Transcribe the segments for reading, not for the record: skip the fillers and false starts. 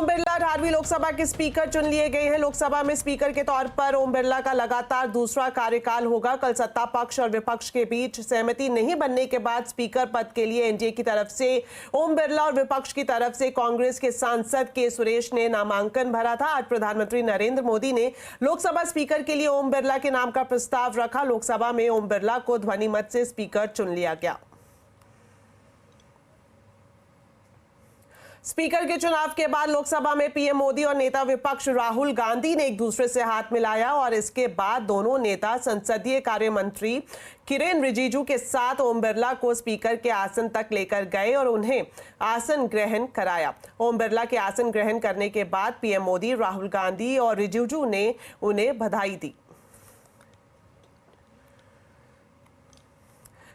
ओम बिरला 18वीं लोकसभा के स्पीकर चुन लिए गए हैं। लोकसभा में स्पीकर के तौर पर ओम बिरला का लगातार दूसरा कार्यकाल होगा। कल सत्ता पक्ष और विपक्ष के बीच सहमति नहीं बनने के बाद स्पीकर पद के लिए एनडीए की तरफ से ओम बिरला और विपक्ष की तरफ से कांग्रेस के सांसद के सुरेश ने नामांकन भरा था। आज प्रधानमंत्री नरेंद्र मोदी ने लोकसभा स्पीकर के लिए ओम बिरला के नाम का प्रस्ताव रखा। लोकसभा में ओम बिरला को ध्वनिमत से स्पीकर चुन लिया गया। स्पीकर के चुनाव के बाद लोकसभा में पीएम मोदी और नेता विपक्ष राहुल गांधी ने एक दूसरे से हाथ मिलाया और इसके बाद दोनों नेता संसदीय कार्य मंत्री किरेन रिजिजू के साथ ओम बिरला को स्पीकर के आसन तक लेकर गए और उन्हें आसन ग्रहण कराया। ओम बिरला के आसन ग्रहण करने के बाद पीएम मोदी, राहुल गांधी और रिजिजू ने उन्हें बधाई दी।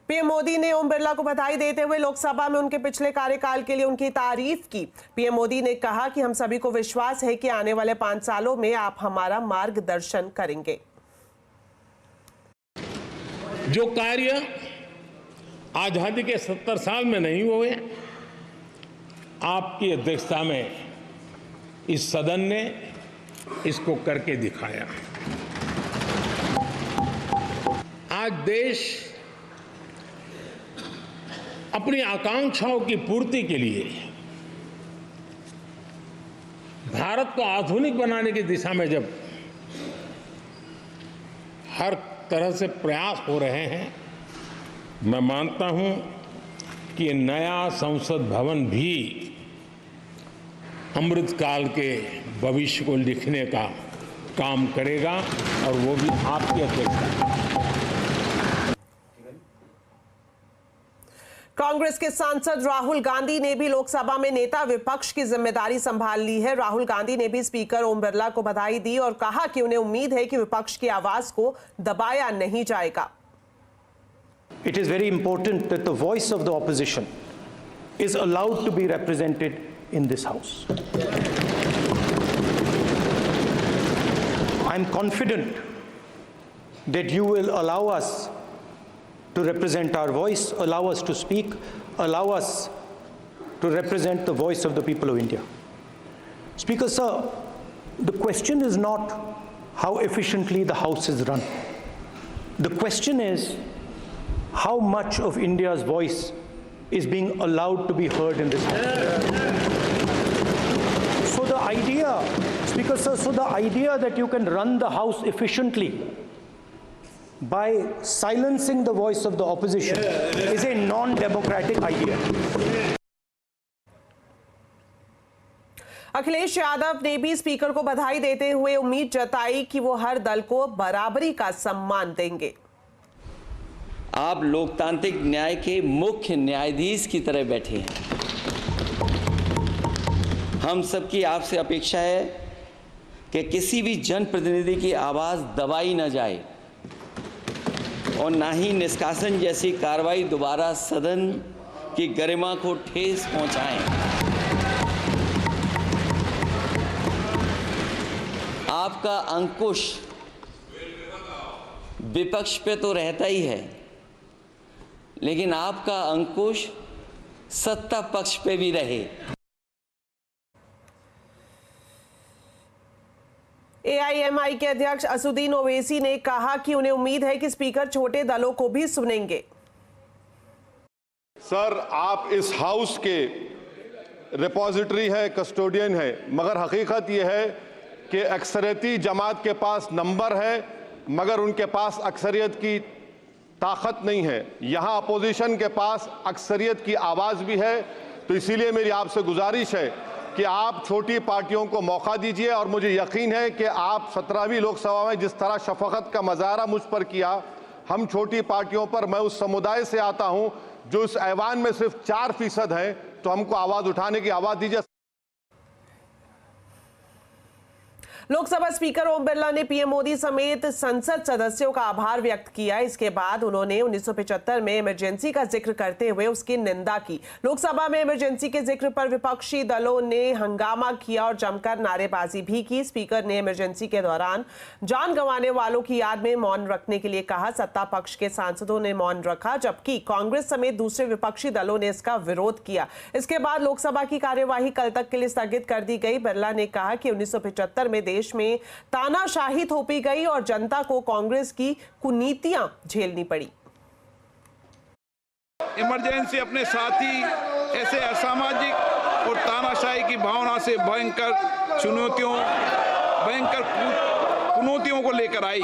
पीएम मोदी ने ओम बिरला को बधाई देते हुए लोकसभा में उनके पिछले कार्यकाल के लिए उनकी तारीफ की। पीएम मोदी ने कहा कि हम सभी को विश्वास है कि आने वाले 5 सालों में आप हमारा मार्गदर्शन करेंगे। जो कार्य आजादी के 70 साल में नहीं हुए, आपकी अध्यक्षता में इस सदन ने इसको करके दिखाया। आज देश अपनी आकांक्षाओं की पूर्ति के लिए भारत को आधुनिक बनाने की दिशा में जब हर तरह से प्रयास हो रहे हैं, मैं मानता हूं कि नया संसद भवन भी अमृतकाल के भविष्य को लिखने का काम करेगा और वो भी आपकी अध्यक्षता में। कांग्रेस के सांसद राहुल गांधी ने भी लोकसभा में नेता विपक्ष की जिम्मेदारी संभाल ली है। राहुल गांधी ने भी स्पीकर ओम बिरला को बधाई दी और कहा कि उन्हें उम्मीद है कि विपक्ष की आवाज को दबाया नहीं जाएगा। It is very important that the voice of the opposition is allowed to be represented in this house. I am confident that you will allow us to represent our voice, allow us to speak, allow us to represent the voice of the people of India. Speaker, sir, the question is not how efficiently the House is run. The question is how much of India's voice is being allowed to be heard in this House. So the idea, Speaker, sir, so the idea that you can run the House efficiently by silencing the voice of the opposition is a non-democratic idea. Akhilesh Yadav ने भी speaker को बधाई देते हुए उम्मीद जताई कि वो हर दल को बराबरी का सम्मान देंगे। आप लोकतांत्रिक न्याय के मुख्य न्यायाधीश की तरह बैठे हैं। हम सबकी आपसे अपेक्षा है कि किसी भी जनप्रतिनिधि की आवाज़ दबाई न जाए और ना ही निष्कासन जैसी कार्रवाई दोबारा सदन की गरिमा को ठेस पहुंचाएं। आपका अंकुश विपक्ष पे तो रहता ही है, लेकिन आपका अंकुश सत्ता पक्ष पे भी रहे। एआईएमआई के अध्यक्ष असदुद्दीन ओवैसी ने कहा कि उन्हें उम्मीद है कि स्पीकर छोटे दलों को भी सुनेंगे। सर, आप इस हाउस के रिपोजिटरी है, कस्टोडियन है, मगर हकीकत यह है कि अक्सरियती जमात के पास नंबर है मगर उनके पास अक्सरियत की ताकत नहीं है। यहाँ अपोजिशन के पास अक्सरियत की आवाज़ भी है, तो इसीलिए मेरी आपसे गुजारिश है कि आप छोटी पार्टियों को मौका दीजिए और मुझे यकीन है कि आप 17वीं लोकसभा में जिस तरह शफकत का मुजाहरा मुझ पर किया, हम छोटी पार्टियों पर, मैं उस समुदाय से आता हूं जो इस ऐवान में सिर्फ 4% है, तो हमको आवाज़ उठाने की आवाज़ दीजिए। लोकसभा स्पीकर ओम बिरला ने पीएम मोदी समेत संसद सदस्यों का आभार व्यक्त किया। इसके बाद उन्होंने 1975 में इमरजेंसी का जिक्र करते हुए उसकी निंदा की। लोकसभा में इमरजेंसी के जिक्र पर विपक्षी दलों ने हंगामा किया और जमकर नारेबाजी भी की। स्पीकर ने इमरजेंसी के दौरान जान गंवाने वालों की याद में मौन रखने के लिए कहा। सत्ता पक्ष के सांसदों ने मौन रखा, जबकि कांग्रेस समेत दूसरे विपक्षी दलों ने इसका विरोध किया। इसके बाद लोकसभा की कार्यवाही कल तक के लिए स्थगित कर दी गई। बिरला ने कहा कि 1975 में देश में तानाशाही थोपी गई और जनता को कांग्रेस की कुनीतियां झेलनी पड़ी। इमरजेंसी अपने साथी ऐसे असामाजिक और तानाशाही की भावना से भयंकर चुनौतियों को लेकर आई,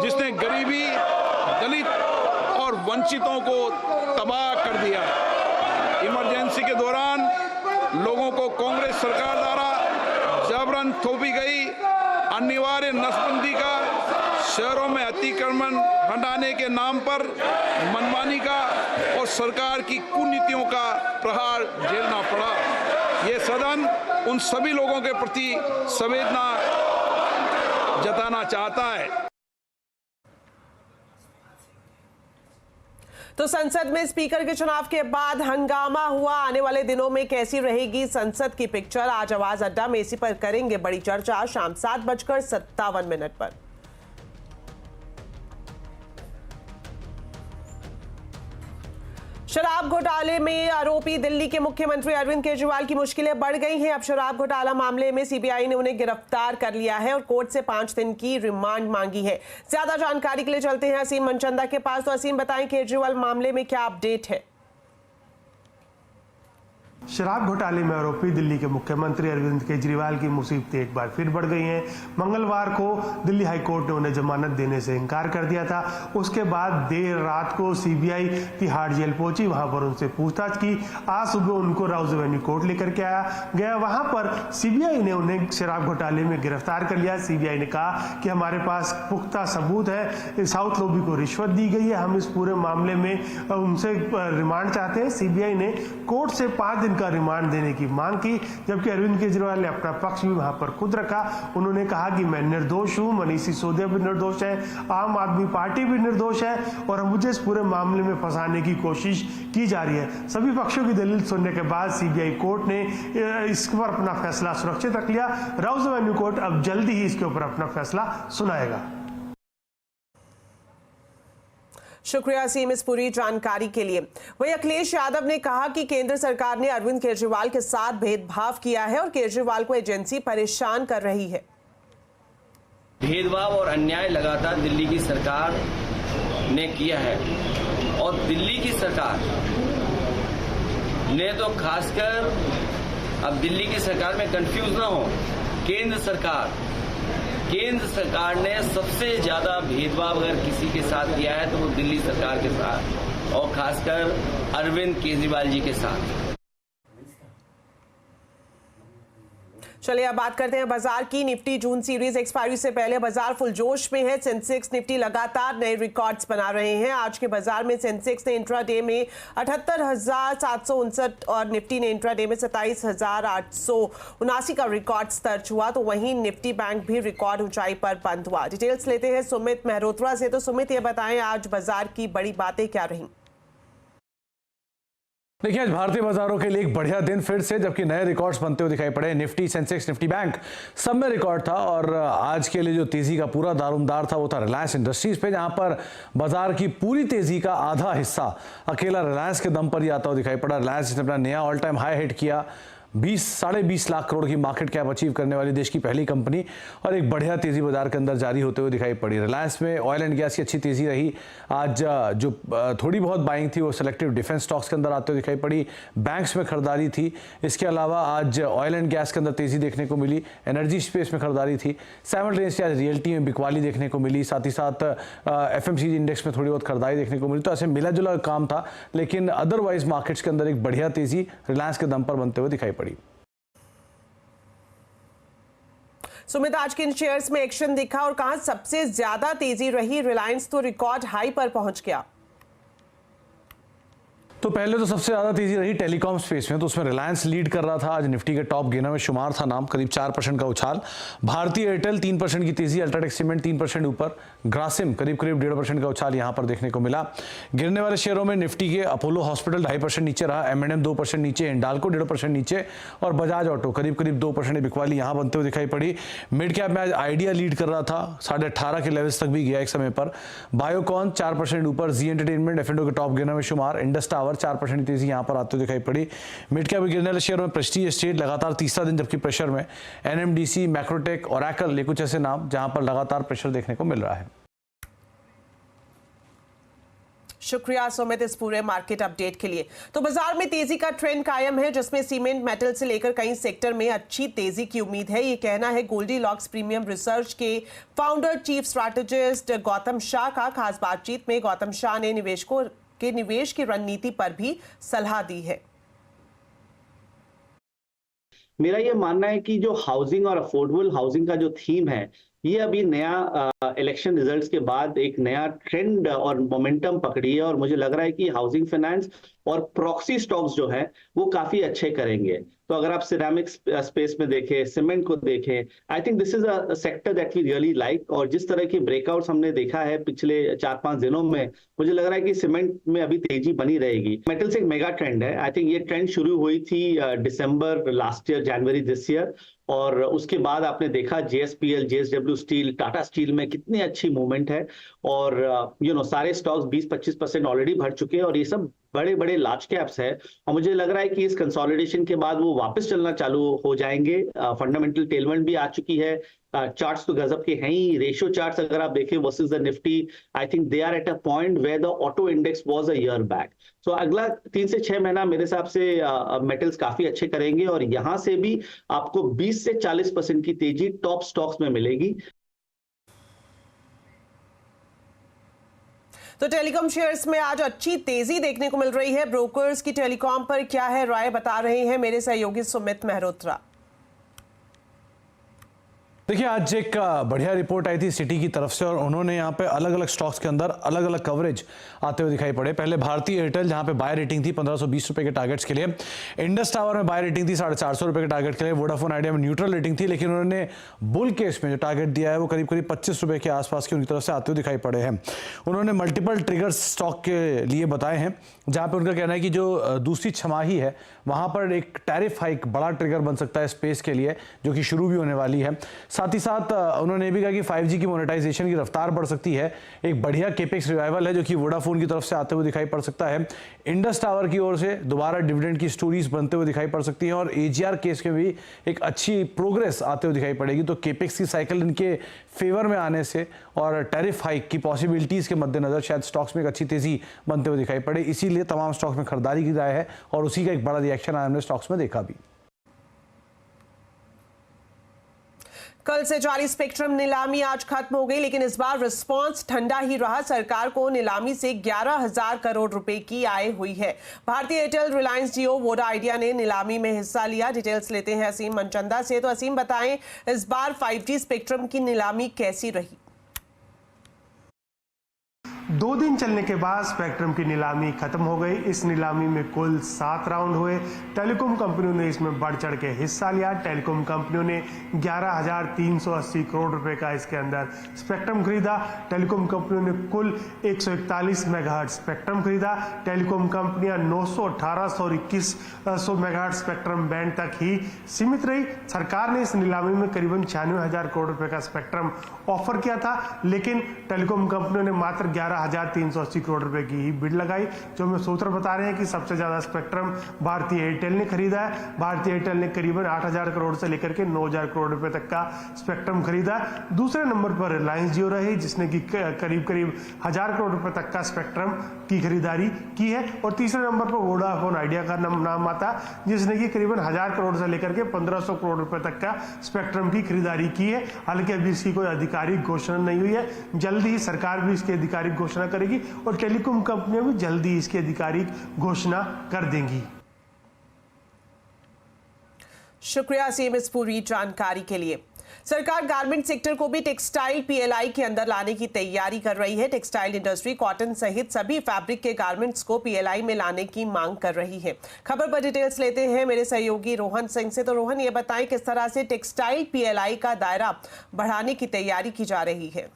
जिसने गरीबी, दलित और वंचितों को तबाह कर दिया। इमरजेंसी के दौरान लोगों को कांग्रेस सरकार द्वारा जबरन थोपी गई अनिवार्य नसबंदी का, शहरों में अतिक्रमण हटाने के नाम पर मनमानी का और सरकार की कुनीतियों का प्रहार झेलना पड़ा। ये सदन उन सभी लोगों के प्रति संवेदना जताना चाहता है। तो संसद में स्पीकर के चुनाव के बाद हंगामा हुआ। आने वाले दिनों में कैसी रहेगी संसद की पिक्चर? आज आवाज अड्डा में इसी पर करेंगे बड़ी चर्चा शाम 7:57 पर। शराब घोटाले में आरोपी दिल्ली के मुख्यमंत्री अरविंद केजरीवाल की मुश्किलें बढ़ गई हैं। अब शराब घोटाला मामले में सीबीआई ने उन्हें गिरफ्तार कर लिया है और कोर्ट से 5 दिन की रिमांड मांगी है। ज्यादा जानकारी के लिए चलते हैं असीम मनचंदा के पास। तो असीम, बताएं केजरीवाल मामले में क्या अपडेट है? शराब घोटाले में आरोपी दिल्ली के मुख्यमंत्री अरविंद केजरीवाल की मुसीबतें एक बार फिर बढ़ गई हैं। मंगलवार को दिल्ली हाई कोर्ट ने उन्हें जमानत देने से इनकार कर दिया था। उसके बाद देर रात को सीबीआई तिहाड़ जेल पहुंची, वहां पर उनसे पूछताछ की। आज सुबह उनको राउज एवेन्यू कोर्ट लेकर के आया गया। वहां पर सीबीआई ने उन्हें शराब घोटाले में गिरफ्तार कर लिया। सीबीआई ने कहा कि हमारे पास पुख्ता सबूत है, साउथ लॉबी को रिश्वत दी गई है, हम इस पूरे मामले में उनसे रिमांड चाहते हैं। सीबीआई ने कोर्ट से 5 दिन का रिमांड देने की मांग की, जबकि अरविंद केजरीवाल ने अपना पक्ष भी वहां पर खुद रखा। उन्होंने कहा कि मैं निर्दोष हूं, मनीष सिसोदिया भी निर्दोष है, आम आदमी पार्टी भी निर्दोष है और मुझे इस पूरे मामले में फंसाने की कोशिश की जा रही है। सभी पक्षों की दलील सुनने के बाद सीबीआई कोर्ट ने इस पर अपना फैसला सुरक्षित रख लिया। राउज एवेन्यू कोर्ट अब जल्दी ही इसके ऊपर अपना फैसला सुनाएगा। शुक्रिया असीम इस पूरी जानकारी के लिए। वहीं अखिलेश यादव ने कहा कि केंद्र सरकार ने अरविंद केजरीवाल के साथ भेदभाव किया है और केजरीवाल को एजेंसी परेशान कर रही है। भेदभाव और अन्याय लगातार दिल्ली की सरकार ने किया है और दिल्ली की सरकार ने तो खासकर, अब दिल्ली की सरकार में कंफ्यूज ना हो, केंद्र सरकार ने सबसे ज्यादा भेदभाव अगर किसी के साथ किया है तो वो दिल्ली सरकार के साथ और खासकर अरविंद केजरीवाल जी के साथ। चलिए अब बात करते हैं बाजार की। निफ्टी जून सीरीज एक्सपायरी से पहले बाजार फुल जोश में है। सेंसेक्स निफ्टी लगातार नए रिकॉर्ड्स बना रहे हैं। आज के बाजार में सेंसेक्स ने इंट्राडे में 78,759 और निफ्टी ने इंट्राडे में 27,879 का रिकॉर्ड दर्ज हुआ। तो वहीं निफ्टी बैंक भी रिकॉर्ड ऊंचाई पर बंद हुआ। डिटेल्स लेते हैं सुमित मेहरोत्रा से। तो सुमित, ये बताएं आज बाजार की बड़ी बातें क्या रही? देखिए, आज भारतीय बाजारों के लिए एक बढ़िया दिन फिर से, जबकि नए रिकॉर्ड्स बनते हुए दिखाई पड़े। निफ्टी, सेंसेक्स, निफ्टी बैंक सब में रिकॉर्ड था और आज के लिए जो तेजी का पूरा दारोमदार था वो था रिलायंस इंडस्ट्रीज पे, जहां पर बाजार की पूरी तेजी का आधा हिस्सा अकेला रिलायंस के दम पर ही आता हुआ दिखाई पड़ा। रिलायंस ने अपना नया ऑल टाइम हाई हिट किया। 20-20.5 लाख करोड़ की मार्केट कैप अचीव करने वाली देश की पहली कंपनी और एक बढ़िया तेजी बाजार के अंदर जारी होते हुए दिखाई पड़ी। रिलायंस में ऑयल एंड गैस की अच्छी तेजी रही। आज जो थोड़ी बहुत बाइंग थी वो सिलेक्टिव डिफेंस स्टॉक्स के अंदर आते हुए दिखाई पड़ी। बैंक्स में खरीदारी थी। इसके अलावा आज ऑयल एंड गैस के अंदर तेजी देखने को मिली। एनर्जी स्पेस में खरीदारी थी। साइमल्टेनियसली आज रियल्टी में बिकवाली देखने को मिली। साथ ही साथ FMCG इंडेक्स में थोड़ी बहुत खरीदारी देखने को मिली। तो ऐसे मिला जुला काम था, लेकिन अदरवाइज मार्केट्स के अंदर एक बढ़िया तेजी रिलायंस के दम पर बनते हुए दिखाई पड़ी। सुमित, आज के इन शेयर्स में एक्शन दिखा और कहां सबसे ज्यादा तेजी रही? रिलायंस तो रिकॉर्ड हाई पर पहुंच गया। तो पहले तो सबसे ज्यादा तेजी रही टेलीकॉम स्पेस में, तो उसमें रिलायंस लीड कर रहा था। आज निफ्टी के टॉप गेनर में शुमार था नाम, करीब 4% का उछाल। भारतीय एयरटेल 3% की तेजी, अल्ट्राटेक सीमेंट 3% ऊपर, ग्रासिम करीब 1.5% का उछाल यहां पर देखने को मिला। गिरने वाले शेयरों में निफ्टी के अपोलो हॉस्पिटल 2.5% नीचे रहा, M&M 2% नीचे, हिंडाल्को 1.5% नीचे और बजाज ऑटो करीब 2% बिकवाली यहां बनते हुए दिखाई पड़ी। मिड कैप में आज आइडिया लीड कर रहा था, 18.5 के लेवल्स तक भी गया एक समय पर। बायोकॉन 4% ऊपर, जी एंटरटेनमेंट F&O के टॉप गेनर में शुमार। इंडस टावर 4% तेजी यहां पर आते हुए दिखाई पड़ी। मिड कैप गिरने वाले शेयर में प्रेस्टीज एस्टेट लगातार तीसरा दिन जबकि प्रेशर में, NMDC, मैक्रोटेक, ओरेकल, ये कुछ ऐसे नाम जहां पर लगातार प्रेशर देखने को मिल रहा है। शुक्रिया सुमित इस पूरे मार्केट अपडेट के लिए। तो बाजार में तेजी का ट्रेंड कायम है, जिसमें सीमेंट, मेटल से लेकर कई सेक्टर में अच्छी तेजी की उम्मीद है। ये कहना है गोल्डीलॉक्स प्रीमियम रिसर्च के founder chief strategist Gautam Shah का। खास बातचीत में गौतम शाह ने निवेशकों के निवेश की रणनीति पर भी सलाह दी है। मेरा ये मानना है कि जो हाउसिंग और अफोर्डेबल हाउसिंग का जो थीम है, ये अभी नया इलेक्शन रिजल्ट्स के बाद एक नया ट्रेंड और मोमेंटम पकड़ी है और मुझे लग रहा है कि हाउसिंग फाइनेंस और प्रॉक्सी स्टॉक्स जो है वो काफी अच्छे करेंगे। तो अगर आप सिरेमिक स्पेस में देखें, सीमेंट को देखें, I think this is a sector that we really like. और जिस तरह के ब्रेकआउट्स हमने देखा है पिछले 4-5 दिनों में, मुझे लग रहा है कि सीमेंट में अभी तेजी बनी रहेगी। मेटल्स एक मेगा ट्रेंड है। आई थिंक ये ट्रेंड शुरू हुई थी December last year, January this year, और उसके बाद आपने देखा JSPL, JSW steel, Tata steel में कितनी अच्छी मूवमेंट है। और सारे स्टॉक्स 20-25% ऑलरेडी बढ़ चुके हैं और ये सब बड़े बड़े लार्ज कैप्स है। और मुझे लग रहा है कि इस कंसोलिडेशन के बाद वो वापस चलना चालू हो जाएंगे। फंडामेंटल टेलमेंट भी आ चुकी है। चार्ट्स तो गजब के हैं ही। रेशियो चार्ट्स अगर आप देखें versus the Nifty, I think they are at a point where the auto index was a year back. So अगला 3 से 6 महीना मेरे हिसाब से मेटल्स काफी अच्छे करेंगे और यहां से भी आपको 20 से 40% की तेजी टॉप स्टॉक्स में मिलेगी। तो टेलीकॉम शेयर्स में आज अच्छी तेजी देखने को मिल रही है। ब्रोकर्स की टेलीकॉम पर क्या है राय, बता रहे हैं मेरे सहयोगी सुमित मेहरोत्रा। देखिए, आज एक बढ़िया रिपोर्ट आई थी सिटी की तरफ से और उन्होंने यहाँ पे अलग अलग स्टॉक्स के अंदर अलग अलग कवरेज आते हुए दिखाई पड़े। पहले भारतीय एयरटेल जहाँ पे बाय रेटिंग थी 1520 रुपए के टारगेट्स के लिए, इंडस टावर में बाय रेटिंग थी 450 रुपए के टारगेट के लिए, वोडाफोन आइडिया में न्यूट्रल रेटिंग थी, लेकिन उन्होंने बुल केस में जो टारगेट दिया है वो करीब 25 रुपए के आसपास की उनकी तरफ से आते हुए दिखाई पड़े हैं। उन्होंने मल्टीपल ट्रिगर्स स्टॉक के लिए बताए हैं, जहाँ पे उनका कहना है कि जो दूसरी छमाही है वहाँ पर एक टैरिफ हाइक बड़ा ट्रिगर बन सकता है स्पेस के लिए, जो कि शुरू भी होने वाली है। साथ ही साथ उन्होंने ये भी कहा कि 5G की मोनेटाइजेशन की रफ्तार बढ़ सकती है। एक बढ़िया केपेक्स रिवाइवल है जो कि वोडाफोन की तरफ से आते हुए दिखाई पड़ सकता है। इंडस टावर की ओर से दोबारा डिविडेंड की स्टोरीज बनते हुए दिखाई पड़ सकती हैं और AGR केस में भी एक अच्छी प्रोग्रेस आते हुए दिखाई पड़ेगी। तो केपेक्स की साइकिल इनके फेवर में आने से और टैरिफ हाइक की पॉसिबिलिटीज के मद्देनजर शायद स्टॉक्स में एक अच्छी तेजी बनते हुए दिखाई पड़े। इसीलिए तमाम स्टॉक्स में खरीदारी की राय है और उसी का एक बड़ा रिएक्शन आज हमने स्टॉक्स में देखा भी। कल से जारी स्पेक्ट्रम नीलामी आज खत्म हो गई, लेकिन इस बार रिस्पांस ठंडा ही रहा। सरकार को नीलामी से 11,000 करोड़ रुपए की आय हुई है। भारतीय एयरटेल, रिलायंस जियो, वोडा आइडिया ने नीलामी में हिस्सा लिया। डिटेल्स लेते हैं असीम मनचंदा से। तो असीम, बताएं इस बार 5G स्पेक्ट्रम की नीलामी कैसी रही? 2 दिन चलने के बाद स्पेक्ट्रम की नीलामी खत्म हो गई। इस नीलामी में कुल 7 राउंड हुए। टेलीकॉम कंपनियों ने इसमें बढ़ चढ़ के हिस्सा लिया। टेलीकॉम कंपनियों ने 11,380 करोड़ रुपए का इसके अंदर स्पेक्ट्रम खरीदा। टेलीकॉम कंपनियों ने कुल 141 मेगाहर्ट्ज स्पेक्ट्रम खरीदा। टेलीकॉम कंपनियां 918 और 2100 मेगाहर्ट्ज स्पेक्ट्रम बैंड तक ही सीमित रही। सरकार ने इस नीलामी में करीबन 96,000 करोड़ रुपए का स्पेक्ट्रम ऑफर किया था, लेकिन टेलीकॉम कंपनियों ने मात्र 11,380 करोड़ रुपए की ही बिड लगाई। जो हमें सूत्र बता रहे हैं कि सबसे ज्यादा स्पेक्ट्रम भारतीय एयरटेल ने खरीदा है। भारतीय एयरटेल ने करीबन 8,000 करोड़ से लेकर के 9,000 करोड़ रुपए तक का स्पेक्ट्रम खरीदा। दूसरे नंबर पर रिलायंस जियो रही, जिसने की करीब 1,000 करोड़ रुपए तक का स्पेक्ट्रम की खरीदारी की है। और तीसरे नंबर पर वोडाफोन आइडिया का नाम आता, जिसने की करीबन 1,000 करोड़ से लेकर के 1,500 करोड़ रुपए तक का स्पेक्ट्रम की खरीदारी की है। हालांकि अभी इसकी कोई आधिकारिक घोषणा नहीं हुई है। जल्दी ही सरकार भी इसकी आधिकारिक घोषणा करेगी और टेलीकॉम कंपनियां भी जल्दी इसकी आधिकारिक घोषणा कर देंगी। शुक्रिया असीम इस पूरी जानकारी के लिए। सरकार गारमेंट सेक्टर को भी टेक्सटाइल पीएलआई के अंदर लाने की तैयारी कर रही है। टेक्सटाइल इंडस्ट्री कॉटन सहित सभी फैब्रिक के गारमेंट्स को पीएलआई में लाने की मांग कर रही है। खबर पर डिटेल्स लेते हैं मेरे सहयोगी रोहन सिंह से। तो रोहन, ये बताएं किस तरह से टेक्सटाइल पीएलआई का दायरा बढ़ाने की तैयारी की जा रही है।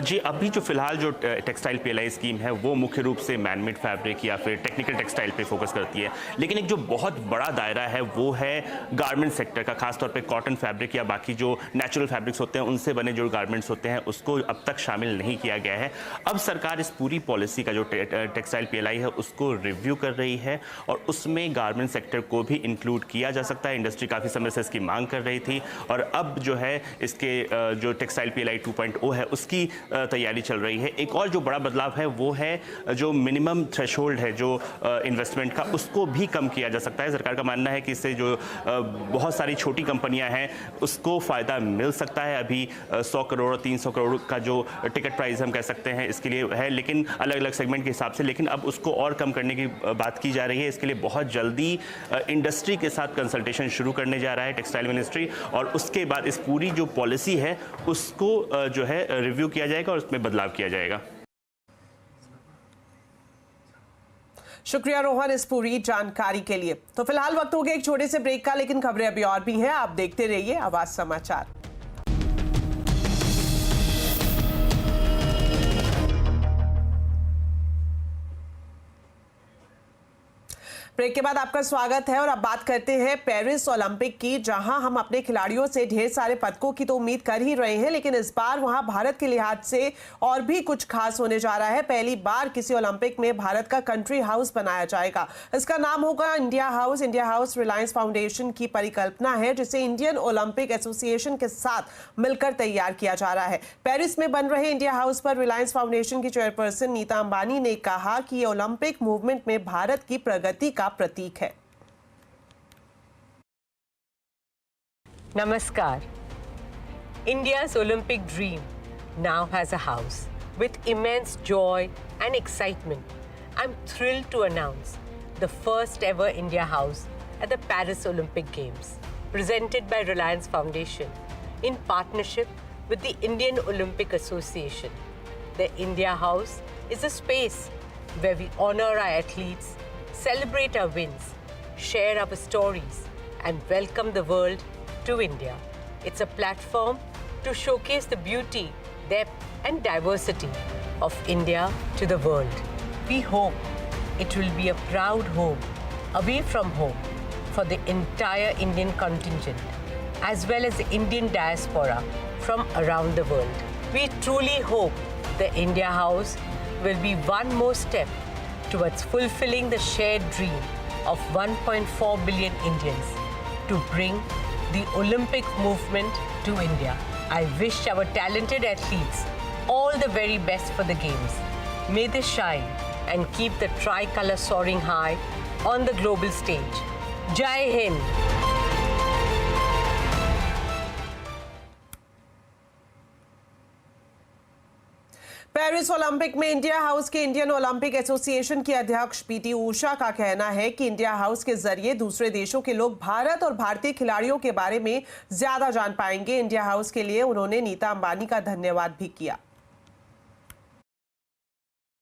जी, अभी जो फिलहाल जो टेक्सटाइल पीएलआई स्कीम है वो मुख्य रूप से मैनमेड फैब्रिक या फिर टेक्निकल टेक्सटाइल पे फोकस करती है, लेकिन एक जो बहुत बड़ा दायरा है वो है गारमेंट सेक्टर का। खासतौर पे कॉटन फैब्रिक या बाकी जो नेचुरल फैब्रिक्स होते हैं उनसे बने जो गारमेंट्स होते हैं उसको अब तक शामिल नहीं किया गया है। अब सरकार इस पूरी पॉलिसी का जो टेक्सटाइल पीएलआई है उसको रिव्यू कर रही है और उसमें गारमेंट सेक्टर को भी इंक्लूड किया जा सकता है। इंडस्ट्री काफ़ी समय से इसकी मांग कर रही थी और अब जो है इसके जो टेक्सटाइल पीएलआई 2.0 है उसकी तैयारी चल रही है। एक और जो बड़ा बदलाव है वो है जो मिनिमम थ्रेशोल्ड है जो इन्वेस्टमेंट का, उसको भी कम किया जा सकता है। सरकार का मानना है कि इससे जो बहुत सारी छोटी कंपनियां हैं उसको फ़ायदा मिल सकता है। अभी 100 करोड़ 300 करोड़ का जो टिकट प्राइस हम कह सकते हैं इसके लिए है, लेकिन अलग अलग सेगमेंट के हिसाब से, लेकिन अब उसको और कम करने की बात की जा रही है। इसके लिए बहुत जल्दी इंडस्ट्री के साथ कंसल्टेशन शुरू करने जा रहा है टेक्सटाइल मिनिस्ट्री और उसके बाद इस पूरी जो पॉलिसी है उसको जो है रिव्यू किया जाएगा और उसमें बदलाव किया जाएगा। शुक्रिया रोहन इस पूरी जानकारी के लिए। तो फिलहाल वक्त हो गया एक छोटे से ब्रेक का, लेकिन खबरें अभी और भी हैं। आप देखते रहिए आवाज समाचार। ब्रेक के बाद आपका स्वागत है और अब बात करते हैं पेरिस ओलंपिक की, जहां हम अपने खिलाड़ियों से ढेर सारे पदकों की तो उम्मीद कर ही रहे हैं, लेकिन इस बार वहां भारत के लिहाज से और भी कुछ खास होने जा रहा है। पहली बार किसी ओलंपिक में भारत का कंट्री हाउस बनाया जाएगा। इसका नाम होगा India house. India house Reliance foundation की परिकल्पना है, जिसे इंडियन ओलंपिक एसोसिएशन के साथ मिलकर तैयार किया जा रहा है। पेरिस में बन रहे इंडिया हाउस पर रिलायंस फाउंडेशन की चेयरपर्सन नीता अंबानी ने कहा कि ये ओलंपिक मूवमेंट में भारत की प्रगति का प्रतीक है। Namaskar. India's Olympic dream now has a house. With immense joy and excitement, I'm thrilled to announce the first ever India House at the Paris Olympic Games, presented by Reliance Foundation in partnership with the Indian Olympic Association. The India House is a space where we honor our athletes, celebrate our wins, share our stories, and welcome the world to India. It's a platform to showcase the beauty, depth, and diversity of India to the world. We hope it will be a proud home, away from home, for the entire Indian contingent, as well as the Indian diaspora from around the world. We truly hope the India House will be one more step towards fulfilling the shared dream of 1.4 billion Indians to bring the Olympic movement to India. I wish our talented athletes all the very best for the Games. May they shine and keep the tricolour soaring high on the global stage. Jai Hind! Paris Olympic में India house के Indian Olympic association की अध्यक्ष PT Usha का कहना है कि India house के जरिए दूसरे देशों के लोग भारत और भारतीय खिलाड़ियों के बारे में ज्यादा जान पाएंगे। इंडिया हाउस के लिए उन्होंने नीता अंबानी का धन्यवाद भी किया।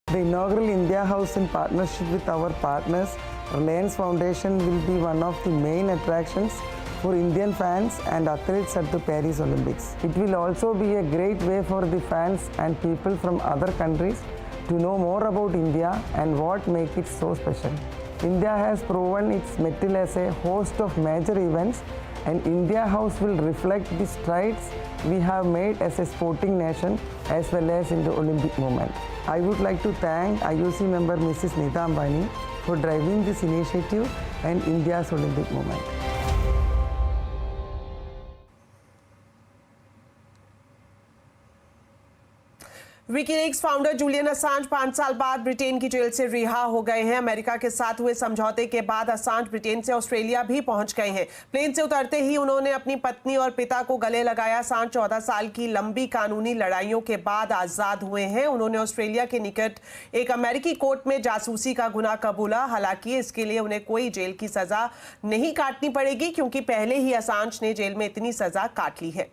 The inaugural India House in partnership with our partners, Reliance Foundation, will be one of the main attractions for Indian fans and athletes at the Paris Olympics. It will also be a great way for the fans and people from other countries to know more about India and what makes it so special. India has proven its mettle as a host of major events, and India House will reflect the strides we have made as a sporting nation as well as in the Olympic movement. I would like to thank IOC member Mrs. Neeta Ambani for driving this initiative and India's Olympic movement. WikiLeaks founder Julian Assange 5 साल बाद Britain की jail से रिहा हो गए हैं। America के साथ हुए समझौते के बाद असांज ब्रिटेन से ऑस्ट्रेलिया भी पहुंच गए हैं। प्लेन से उतरते ही उन्होंने अपनी पत्नी और पिता को गले लगाया। असांज 14 साल की लंबी कानूनी लड़ाइयों के बाद आजाद हुए हैं। उन्होंने ऑस्ट्रेलिया के निकट एक अमेरिकी कोर्ट में जासूसी का गुनाह कबूला। हालांकि इसके लिए उन्हें कोई जेल की सजा नहीं काटनी पड़ेगी, क्योंकि पहले ही असांज ने जेल में इतनी सजा काट ली है।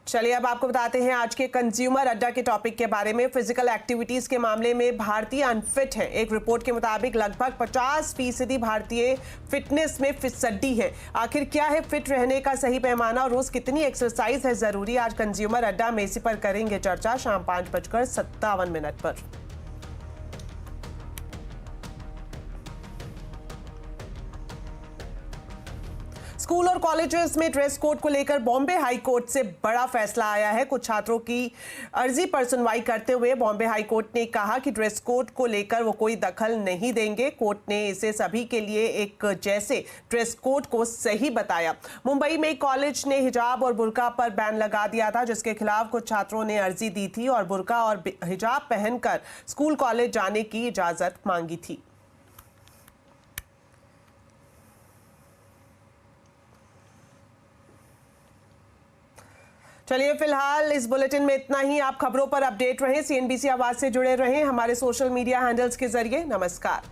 चलिए अब आपको बताते हैं आज के कंज्यूमर अड्डा के टॉपिक के बारे में। फिजिकल एक्टिविटीज के मामले में भारतीय अनफिट है। एक रिपोर्ट के मुताबिक लगभग 50% भारतीय फिटनेस में फिसड्डी है। आखिर क्या है फिट रहने का सही पैमाना और रोज कितनी एक्सरसाइज है जरूरी? आज कंज्यूमर अड्डा में इसी पर करेंगे चर्चा शाम 5:57 पर। स्कूल और कॉलेजेस में ड्रेस कोड को लेकर बॉम्बे हाई कोर्ट से बड़ा फैसला आया है। कुछ छात्रों की अर्जी पर सुनवाई करते हुए बॉम्बे हाई कोर्ट ने कहा कि ड्रेस कोड को लेकर वो कोई दखल नहीं देंगे। कोर्ट ने इसे सभी के लिए एक जैसे ड्रेस कोड को सही बताया। मुंबई में एक कॉलेज ने हिजाब और बुर्का पर बैन लगा दिया था, जिसके खिलाफ कुछ छात्रों ने अर्जी दी थी और बुर्का और हिजाब पहनकर स्कूल कॉलेज जाने की इजाजत मांगी थी। चलिए फिलहाल इस बुलेटिन में इतना ही। आप खबरों पर अपडेट रहें, CNBC आवाज से जुड़े रहें हमारे सोशल मीडिया हैंडल्स के जरिए। नमस्कार।